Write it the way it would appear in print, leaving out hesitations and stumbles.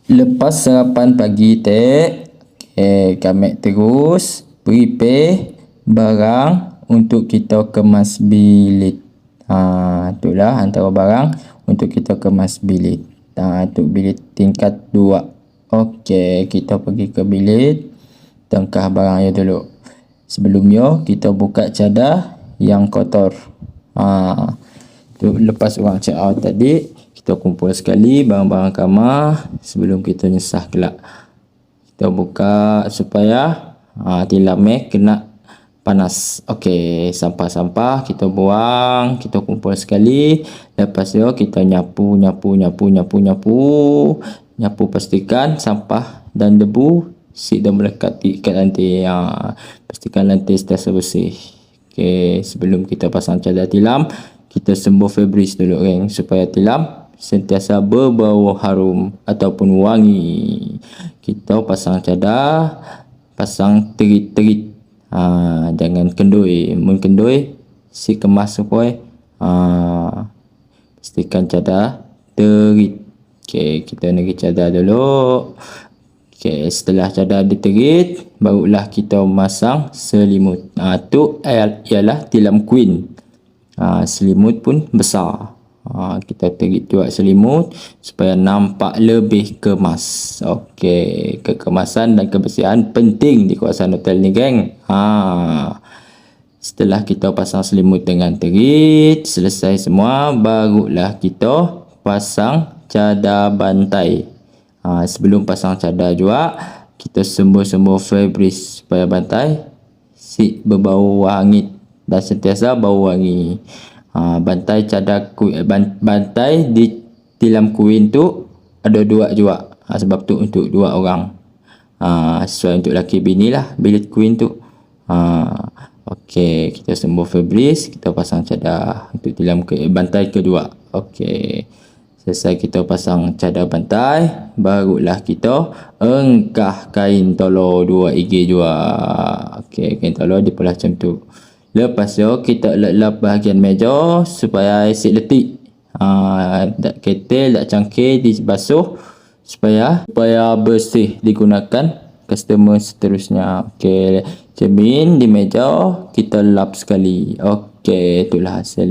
Lepas sarapan pagi kami terus prepare barang untuk kita kemas bilik. Itulah antara barang untuk kita kemas bilik. Untuk bilik tingkat 2. Okey, kita pergi ke bilik, tangkah barangnya dulu. Sebelumnya kita buka cadar yang kotor. Lepas orang check out tadi, kita kumpul sekali barang-barang kamar sebelum kita nyesah kelak. Kita buka supaya tilam kena panas. Okey, sampah-sampah kita buang, kita kumpul sekali. Lepas tu kita nyapu, pastikan sampah dan debu dah melekat kat lantai. Pastikan lantai sentiasa bersih. Okey, sebelum kita pasang cadar tilam, kita sembuh Febreze dulu geng, supaya tilam sentiasa berbau harum ataupun wangi. Kita pasang cadar, pasang terit-terit. Jangan kendui. Mun kendui si kemas supaya pastikan cadar terit. Okey, kita negeri cadar dulu. Okey, setelah cadar diterit, barulah kita masang selimut. Tu ialah tilam queen. Selimut pun besar. Kita terit juga selimut supaya nampak lebih kemas. Okey, kekemasan dan kebersihan penting di kawasan hotel ni geng. Setelah kita pasang selimut dengan terit, selesai semua, barulah kita pasang cadar bantai. Sebelum pasang cadar juga, kita sembuh Febreze supaya bantai berbau wangi dan sentiasa bau wangi. Bantai di tilam queen tu ada 2 juga. Sebab tu untuk 2 orang. Sesuai untuk laki bini lah bilik queen tu. Okey, kita sembuh Febreze, kita pasang cadar untuk tilam bantai kedua. Okey, selesai kita pasang cadar bantai, barulah kita engkah kain tolor 2 IG juga. Okey, kain tolor dipelah macam tu. Lepas tu kita lap bahagian meja supaya air letik. Tak ketel, tak cangkir, dibasuh supaya bersih digunakan customer seterusnya. Okey, cermin di meja kita lap sekali. Okey, itulah hasil.